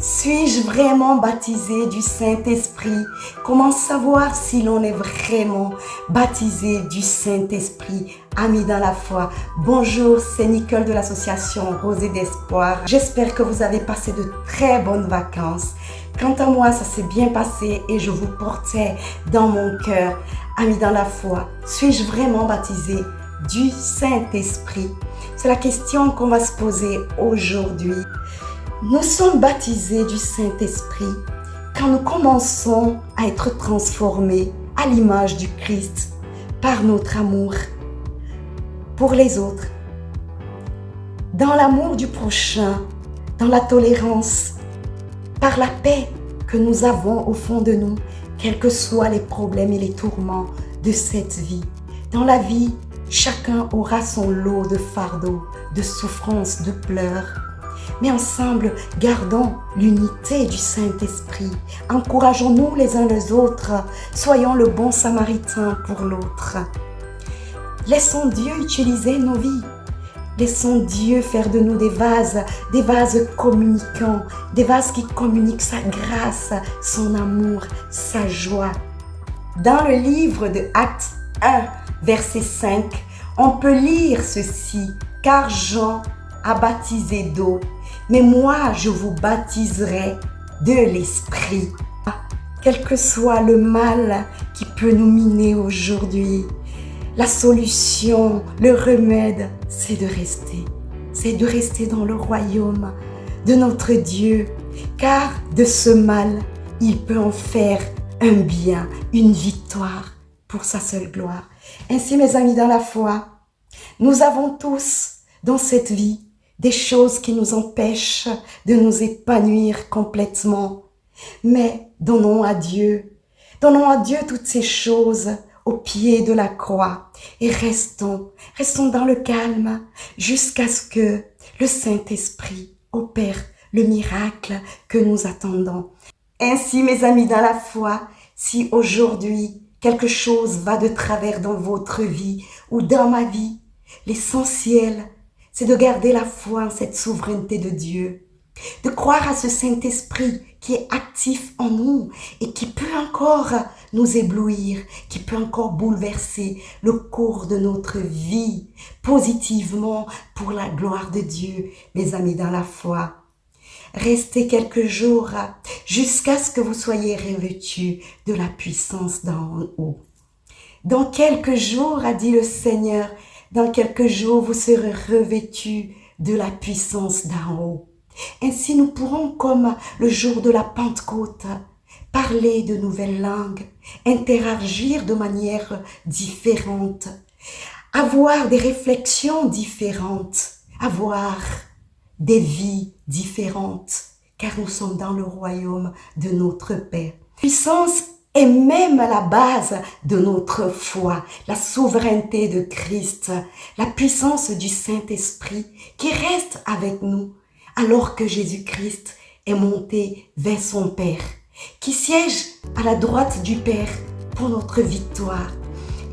Suis-je vraiment baptisé du Saint-Esprit? Comment savoir si l'on est vraiment baptisé du Saint-Esprit? Amis dans la foi, bonjour, c'est Nicole de l'association Rosée d'Espoir. J'espère que vous avez passé de très bonnes vacances. Quant à moi, ça s'est bien passé et je vous portais dans mon cœur. Amis dans la foi, suis-je vraiment baptisé du Saint-Esprit? C'est la question qu'on va se poser aujourd'hui. Nous sommes baptisés du Saint-Esprit quand nous commençons à être transformés à l'image du Christ par notre amour pour les autres, dans l'amour du prochain, dans la tolérance, par la paix que nous avons au fond de nous, quels que soient les problèmes et les tourments de cette vie. Dans la vie, chacun aura son lot de fardeaux, de souffrances, de pleurs. Mais ensemble, gardons l'unité du Saint-Esprit. Encourageons-nous les uns les autres. Soyons le bon samaritain pour l'autre. Laissons Dieu utiliser nos vies. Laissons Dieu faire de nous des vases communicants, des vases qui communiquent sa grâce, son amour, sa joie. Dans le livre de Actes 1, verset 5, on peut lire ceci, « Car Jean a baptisé d'eau, mais moi je vous baptiserai de l'Esprit. » Quel que soit le mal qui peut nous miner aujourd'hui, la solution, le remède, c'est de rester. C'est de rester dans le royaume de notre Dieu, car de ce mal, il peut en faire un bien, une victoire pour sa seule gloire. Ainsi, mes amis dans la foi, nous avons tous dans cette vie des choses qui nous empêchent de nous épanouir complètement. Mais donnons à Dieu toutes ces choses au pied de la croix et restons dans le calme jusqu'à ce que le Saint-Esprit opère le miracle que nous attendons. Ainsi, mes amis dans la foi, si aujourd'hui quelque chose va de travers dans votre vie ou dans ma vie, l'essentiel, c'est de garder la foi en cette souveraineté de Dieu, de croire à ce Saint-Esprit qui est actif en nous et qui peut encore nous éblouir, qui peut encore bouleverser le cours de notre vie positivement pour la gloire de Dieu, mes amis dans la foi. Restez quelques jours jusqu'à ce que vous soyez revêtus de la puissance d'en haut. Dans quelques jours, a dit le Seigneur, dans quelques jours, vous serez revêtus de la puissance d'en haut. Ainsi, nous pourrons, comme le jour de la Pentecôte, parler de nouvelles langues, interagir de manière différente, avoir des réflexions différentes, avoir des vies différentes, car nous sommes dans le royaume de notre Père. Puissance est même à la base de notre foi, la souveraineté de Christ, la puissance du Saint-Esprit qui reste avec nous alors que Jésus-Christ est monté vers son Père, qui siège à la droite du Père pour notre victoire.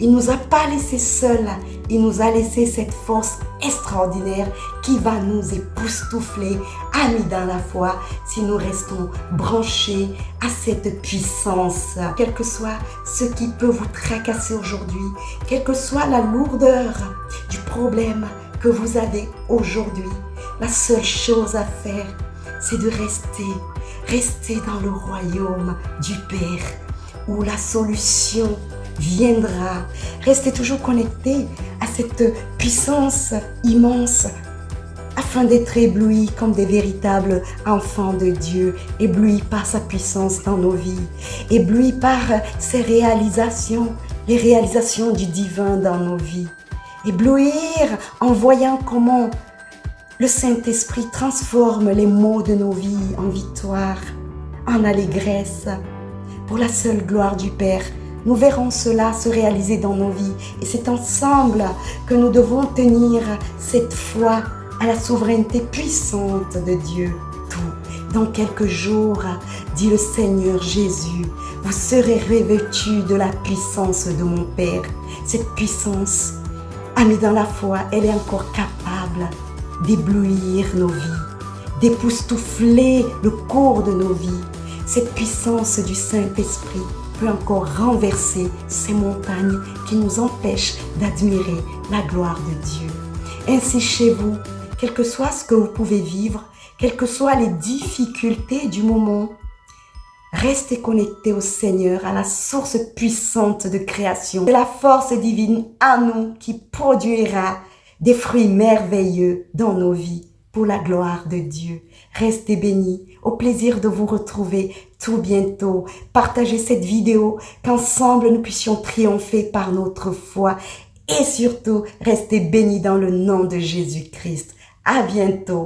Il nous a pas laissés seuls, il nous a laissé cette force extraordinaire qui va nous époustoufler, amis dans la foi, si nous restons branchés à cette puissance. Quel que soit ce qui peut vous tracasser aujourd'hui, quelle que soit la lourdeur du problème que vous avez aujourd'hui, la seule chose à faire, c'est de rester dans le royaume du Père, où la solution viendra. Restez toujours connectés à cette puissance immense afin d'être éblouis comme des véritables enfants de Dieu, éblouis par sa puissance dans nos vies, éblouis par ses réalisations, les réalisations du divin dans nos vies. Éblouir en voyant comment le Saint-Esprit transforme les maux de nos vies en victoire, en allégresse, pour la seule gloire du Père. Nous verrons cela se réaliser dans nos vies et c'est ensemble que nous devons tenir cette foi à la souveraineté puissante de Dieu. Tout. Dans quelques jours, dit le Seigneur Jésus, vous serez revêtus de la puissance de mon Père. Cette puissance, amis dans la foi, elle est encore capable d'éblouir nos vies, d'époustoufler le cours de nos vies. Cette puissance du Saint-Esprit peut encore renverser ces montagnes qui nous empêchent d'admirer la gloire de Dieu. Ainsi chez vous, quel que soit ce que vous pouvez vivre, quelles que soient les difficultés du moment, restez connectés au Seigneur, à la source puissante de création. C'est la force divine à nous qui produira des fruits merveilleux dans nos vies pour la gloire de Dieu. Restez bénis. Au plaisir de vous retrouver tout bientôt. Partagez cette vidéo, qu'ensemble nous puissions triompher par notre foi. Et surtout, restez bénis dans le nom de Jésus-Christ. À bientôt.